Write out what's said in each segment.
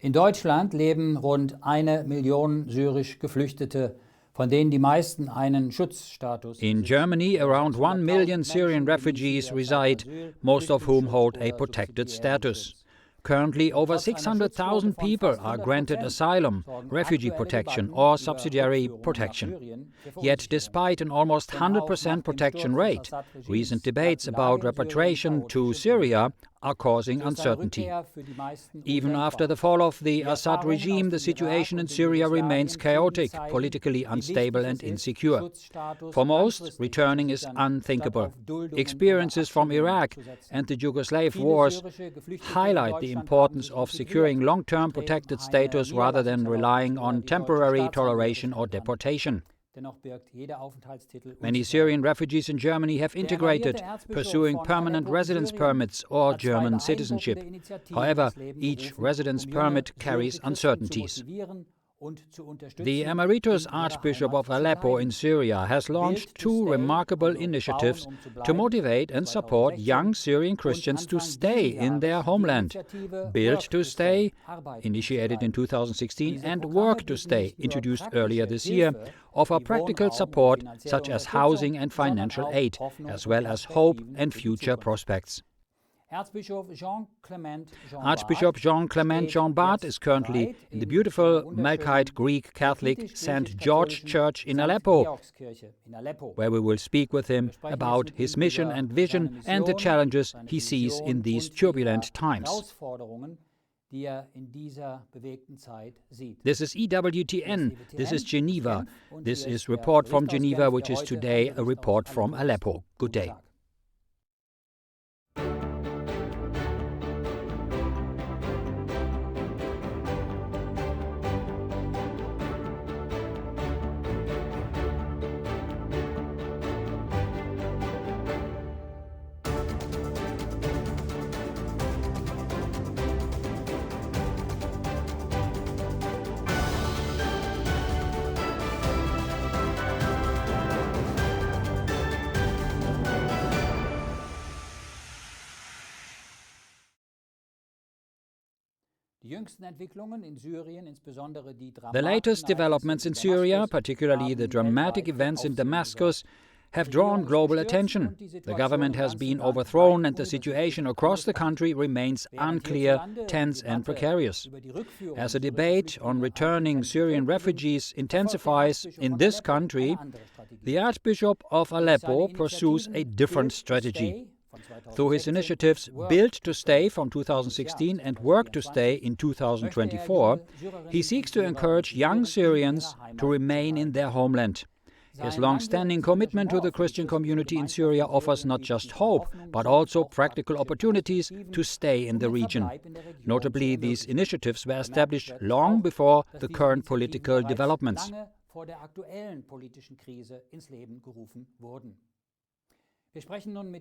In Deutschland leben rund 1 Million syrisch Geflüchtete, von denen die meisten einen Schutzstatus. In Germany, around 1 million Syrian refugees reside, most of whom hold a protected status. Currently, over 600,000 people are granted asylum, refugee protection or subsidiary protection. Yet, despite an almost 100% protection rate, recent debates about repatriation to Syria are causing uncertainty. Even after the fall of the Assad regime, the situation in Syria remains chaotic, politically unstable and insecure. For most, returning is unthinkable. Experiences from Iraq and the Yugoslav wars highlight the importance of securing long-term protected status rather than relying on temporary toleration or deportation. Many Syrian refugees in Germany have integrated, pursuing permanent residence permits or German citizenship. However, each residence permit carries uncertainties. The Emeritus Archbishop of Aleppo in Syria has launched 2 remarkable initiatives to motivate and support young Syrian Christians to stay in their homeland. Build to Stay, initiated in 2016, and Work to Stay, introduced earlier this year, offer practical support such as housing and financial aid, as well as hope and future prospects. Archbishop Jean-Clement Jeanbart is currently in the beautiful Melkite Greek Catholic St. George Church in Aleppo, where we will speak with him about his mission and vision and the challenges he sees in these turbulent times. This is EWTN, this is Geneva, this is Report from Geneva, which is today a report from Aleppo. Good day. The latest developments in Syria, particularly the dramatic events in Damascus, have drawn global attention. The government has been overthrown and the situation across the country remains unclear, tense and precarious. As a debate on returning Syrian refugees intensifies in this country, the Archbishop of Aleppo pursues a different strategy. Through his initiatives Build to Stay from 2016 and Work to Stay in 2024, he seeks to encourage young Syrians to remain in their homeland. His long-standing commitment to the Christian community in Syria offers not just hope, but also practical opportunities to stay in the region. Notably, these initiatives were established long before the current political developments.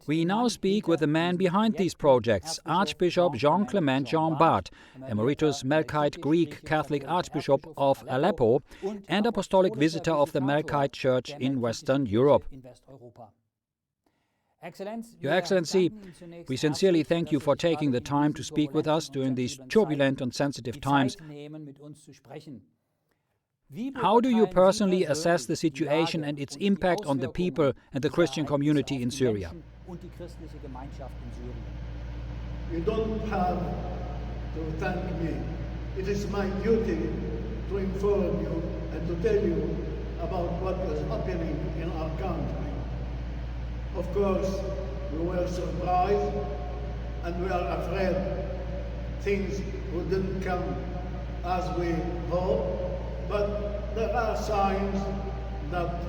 We now speak with the man behind these projects, Archbishop Jean-Clement Jeanbart, Emeritus Melkite Greek Catholic Archbishop of Aleppo and Apostolic Visitor of the Melkite Church in Western Europe. Your Excellency, we sincerely thank you for taking the time to speak with us during these turbulent and sensitive times. How do you personally assess the situation and its impact on the people and the Christian community in Syria? You don't have to thank me. It is my duty to inform you and to tell you about what is happening in our country. Of course, we were surprised and we are afraid things wouldn't come as we hoped. But there are signs that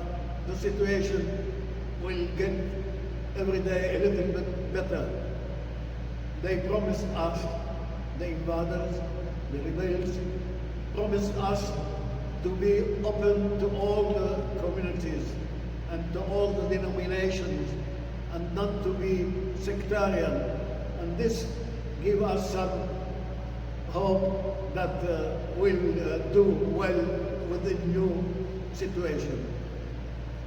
the situation will get every day a little bit better. They promised us, the invaders, the rebels, promised us to be open to all the communities and to all the denominations and not to be sectarian. And this gives us some hope that we'll do well with the new situation.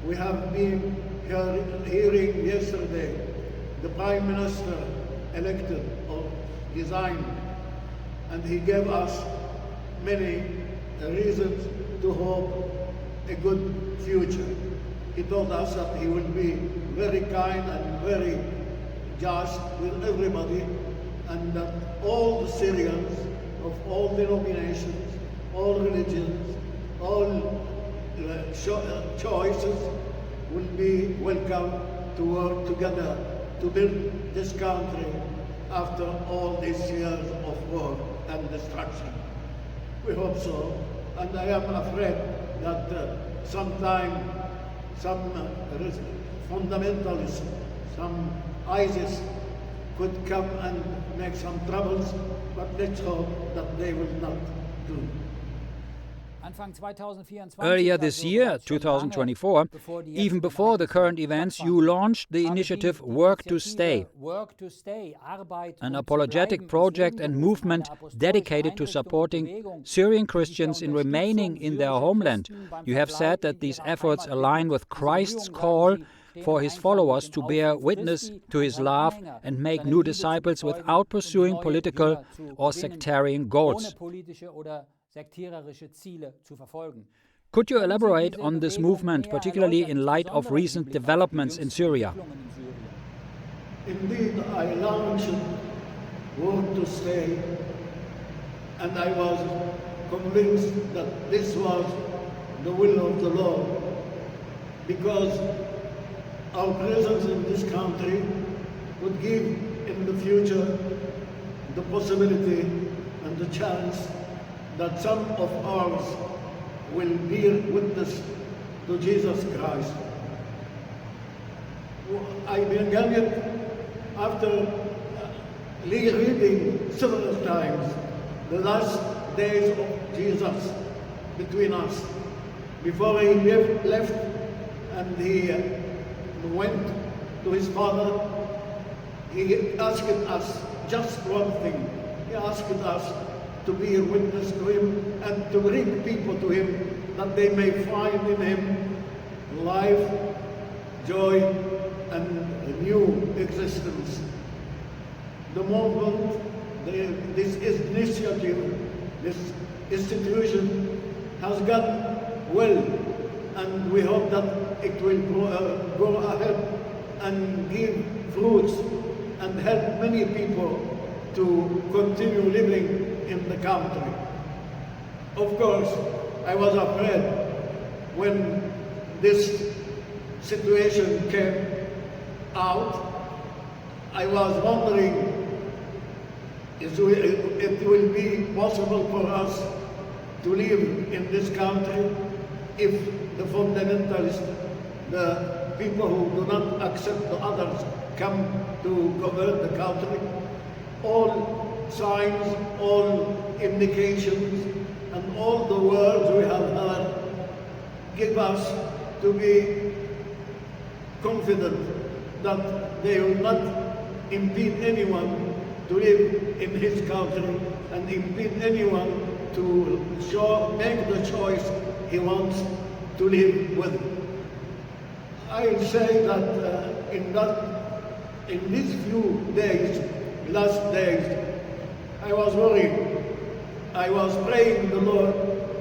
We have been hearing yesterday the Prime Minister elected or resigned, and he gave us many reasons to hope a good future. He told us that he will be very kind and very just with everybody, and that all the Syrians of all denominations, all religions, all choices will be welcome to work together to build this country after all these years of war and destruction. We hope so, and I am afraid that sometime some fundamentalists, some ISIS could come and make some troubles, but let's hope that they will not do. Earlier this year, 2024, even before the current events, you launched the initiative Work to Stay, an apologetic project and movement dedicated to supporting Syrian Christians in remaining in their homeland. You have said that these efforts align with Christ's call for his followers to bear witness to his love and make new disciples without pursuing political or sectarian goals. Could you elaborate on this movement, particularly in light of recent developments in Syria? Indeed, I launched Work to Stay, and I was convinced that this was the will of the Lord, because our presence in this country would give in the future the possibility and the chance that some of ours will bear witness to Jesus Christ. I began it after reading several times the last days of Jesus between us, before he left and he went to his Father. He asked us just one thing. He asked us to be a witness to him and to bring people to him, that they may find in him life, joy, and a new existence. The movement, this initiative, this institution has gone well, and we hope that it will go ahead and give fruits and help many people to continue living in the country. Of course, I was afraid when this situation came out. I was wondering if it will be possible for us to live in this country if the fundamentalists, the people who do not accept the others, come to govern the country. All signs, all indications, and all the words we have heard give us to be confident that they will not impede anyone to live in his country and impede anyone to make the choice he wants to live with. I'll say that in these few days, last days, I was worried. I was praying the Lord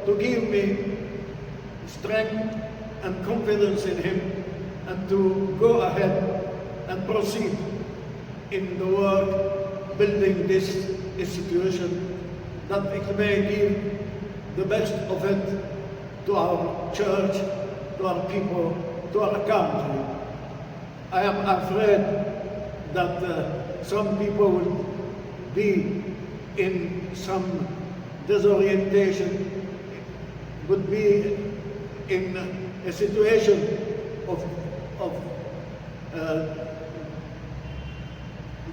to give me strength and confidence in him, and to go ahead and proceed in the work building this institution, that it may give the best of it to our church, to our people, to our country. I am afraid that some people will be in some disorientation, would be in a situation of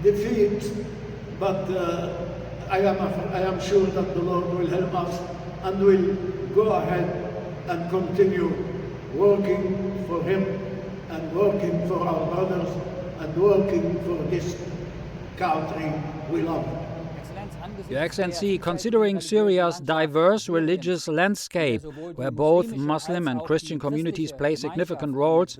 defeat, but I am sure that the Lord will help us and will go ahead and continue working for him and working for our brothers and working for this country we love. Your Excellency, considering Syria's diverse religious landscape, where both Muslim and Christian communities play significant roles,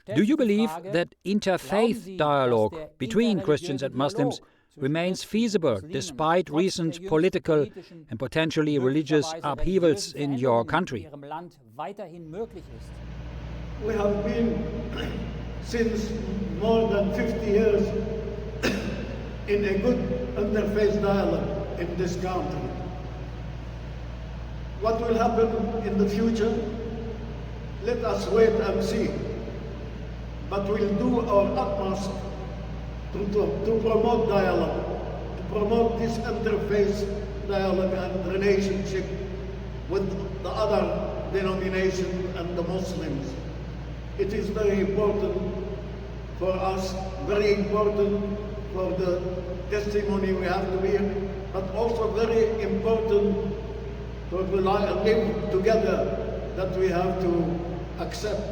Do you believe that interfaith dialogue between Christians and Muslims remains feasible despite recent political and potentially religious upheavals in your country? We have been since more than 50 years in a good interfaith dialogue in this country. What will happen in the future? Let us wait and see. But we'll do our utmost to promote dialogue, to promote this interfaith dialogue and relationship with the other denominations and the Muslims. It is very important for us, very important for the testimony we have to hear, but also very important for the live together that we have to accept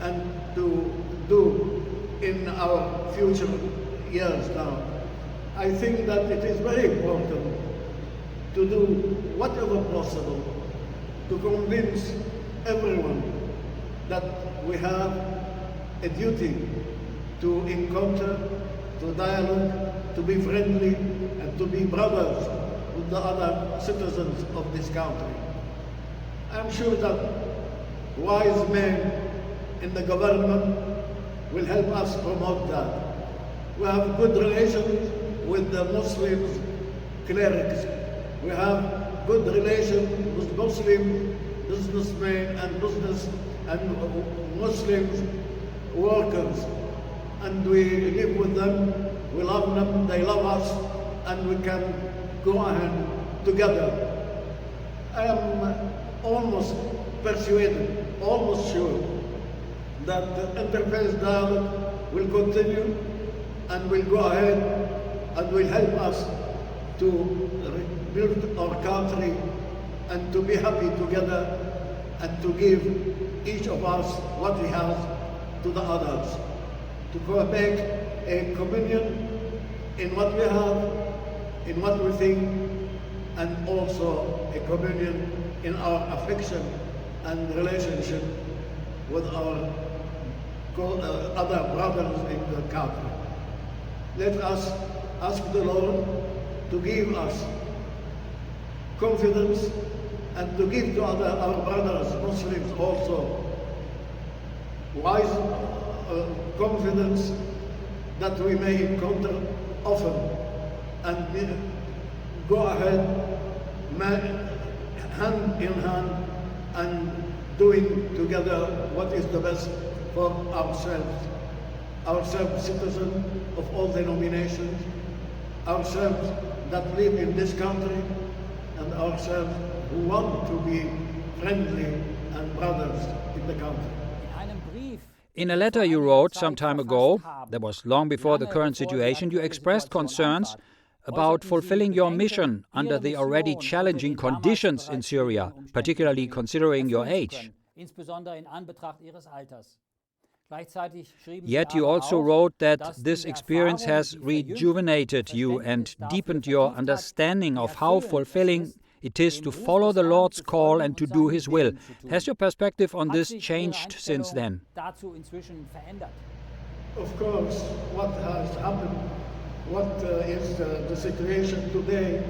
and to do in our future years now. I think that it is very important to do whatever possible to convince everyone that we have a duty to encounter, to dialogue, to be friendly, and to be brothers with the other citizens of this country. I'm sure that wise men in the government will help us promote that. We have good relations with the Muslims clerics. We have good relations with Muslim businessmen and Muslims workers. And we live with them, we love them, they love us, and we can go ahead together. I am almost persuaded, almost sure, that the interfaith dialogue will continue and will go ahead and will help us to rebuild our country and to be happy together and to give each of us what he has to the others, to make a communion in what we have, in what we think, and also a communion in our affection and relationship with our other brothers in the country. Let us ask the Lord to give us confidence and to give to our brothers, Muslims also, wise confidence that we may encounter often and go ahead hand in hand and doing together what is the best for ourselves citizens of all denominations, ourselves that live in this country, and ourselves who want to be friendly and brothers in the country. In a letter you wrote some time ago, that was long before the current situation, you expressed concerns about fulfilling your mission under the already challenging conditions in Syria, particularly considering your age. Yet you also wrote that this experience has rejuvenated you and deepened your understanding of how fulfilling it is to follow the Lord's call and to do His will. Has your perspective on this changed since then? Of course, what has happened, what is the situation today,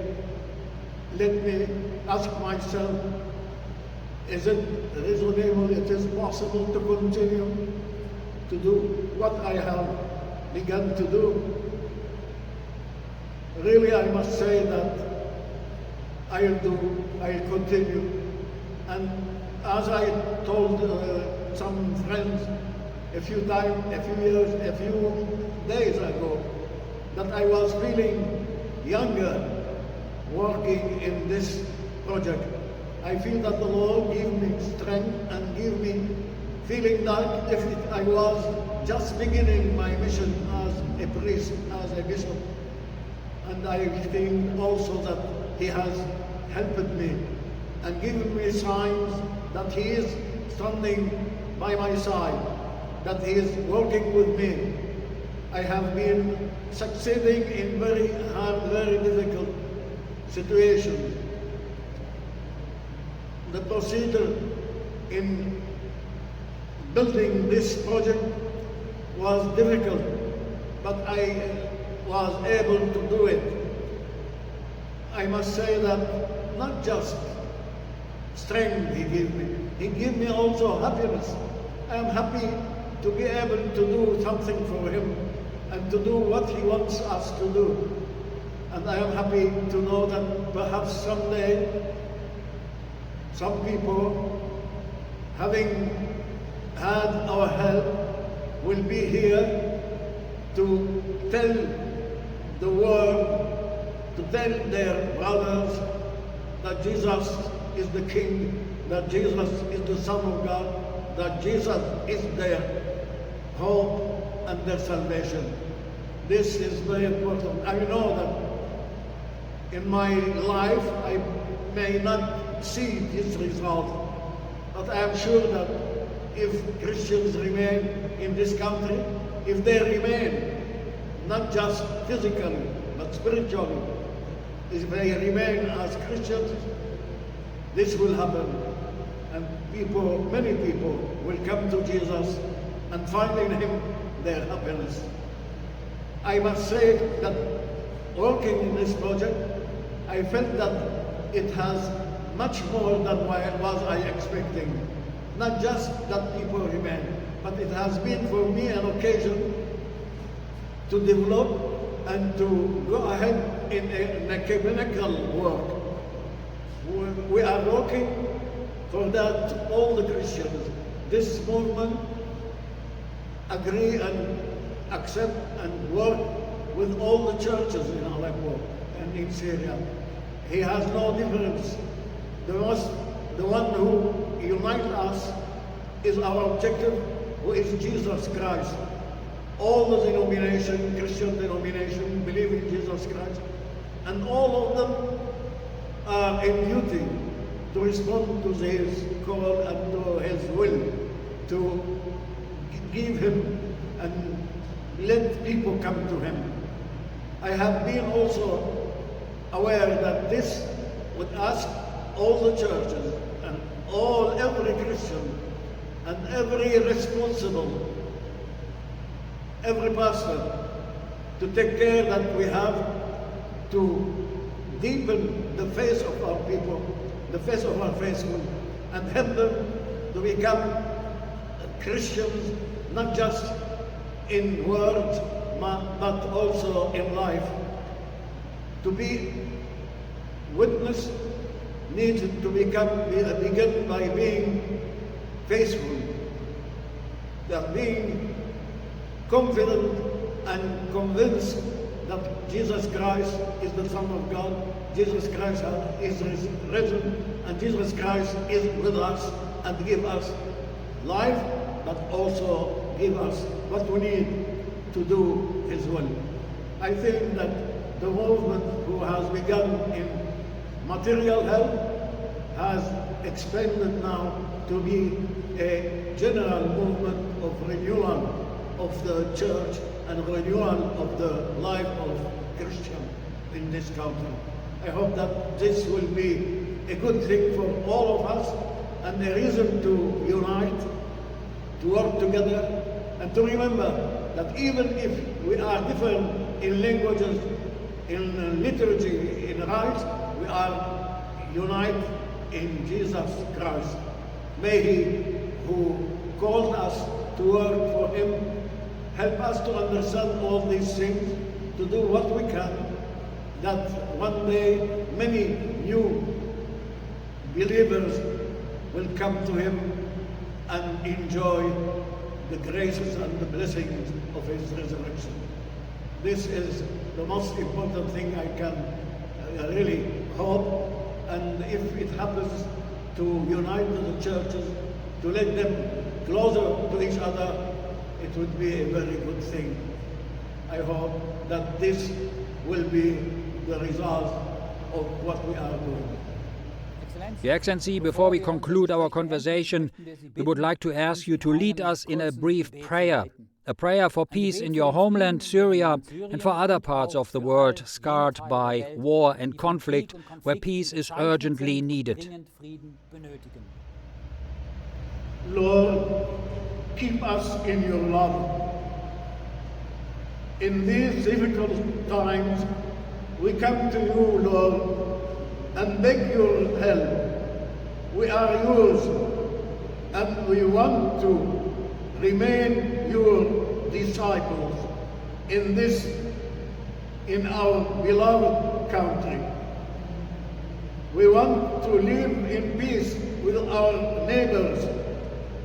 let me ask myself, is it reasonable, it is possible to continue to do what I have begun to do? Really, I must say that I'll continue. And as I told some friends a few days ago, that I was feeling younger working in this project. I feel that the Lord gave me strength and gave me feeling that if I was just beginning my mission as a priest, as a bishop. And I think also that He has helped me and given me signs that He is standing by my side, that He is working with me. I have been succeeding in very hard, very difficult situations. The procedure in building this project was difficult, but I was able to do it. I must say that not just strength he gave me also happiness. I am happy to be able to do something for him and to do what he wants us to do. And I am happy to know that perhaps someday some people, having had our help, will be here to tell the world, to tell their brothers that Jesus is the King, that Jesus is the Son of God, that Jesus is their hope and their salvation. This is very important. I know that in my life I may not see this result, but I am sure that if Christians remain in this country, if they remain not just physically but spiritually, if they remain as Christians, this will happen, and people, many people, will come to Jesus and find in him their happiness. I must say that working in this project, I felt that it has much more than what I expecting. Not just that people remain, but it has been for me an occasion to develop and to go ahead in a ecumenical work. We are working for that all the Christians, this movement, agree and accept and work with all the churches in Aleppo and in Syria. He has no difference. The one who unites us is our objective, who is Jesus Christ. All the denomination, Christian denomination, believe in Jesus Christ, and all of them are in duty to respond to his call and to his will, to give him and let people come to him. I have been also aware that this would ask all the churches and every Christian and every responsible, every pastor, to take care that we have to deepen the faith of our people, the faith of our faithful, and help them to become Christians, not just in words, but also in life. To be witness needs to begin by being faithful, being confident and convinced that Jesus Christ is the Son of God, Jesus Christ is risen, and Jesus Christ is with us and give us life, but also give us what we need to do his will. I think that the movement who has begun in material help has expanded now to be a general movement of renewal of the church and renewal of the life of Christian in this country. I hope that this will be a good thing for all of us and a reason to unite, to work together, and to remember that even if we are different in languages, in liturgy, in rites, we are united in Jesus Christ. May he who called us to work for him help us to understand all these things, to do what we can, that one day many new believers will come to him and enjoy the graces and the blessings of his resurrection. This is the most important thing I can really hope, and if it happens to unite the churches, to let them closer to each other, it would be a very good thing. I hope that this will be the result of what we are doing. Your Excellency, before we conclude our conversation, we would like to ask you to lead us in a brief prayer. A prayer for peace in your homeland, Syria, and for other parts of the world scarred by war and conflict, where peace is urgently needed. Lord, keep us in your love In these difficult times, we come to you, Lord, and beg your help. We are yours, and we want to remain your disciples in our beloved country. We want to live in peace with our neighbors,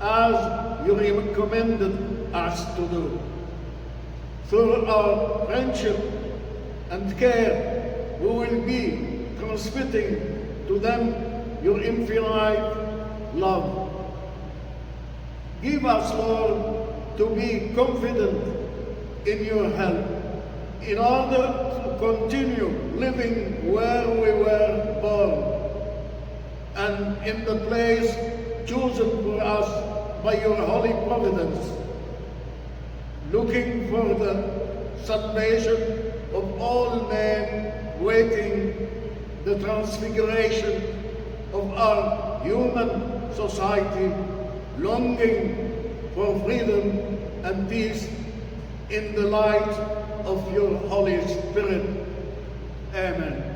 as you recommended us to do. Through our friendship and care, we will be transmitting to them your infinite love. Give us, Lord, to be confident in your help, in order to continue living where we were born, and in the place chosen for us by your holy providence, looking for the salvation of all men, waiting the transfiguration of our human society, longing for freedom and peace in the light of your Holy Spirit. Amen.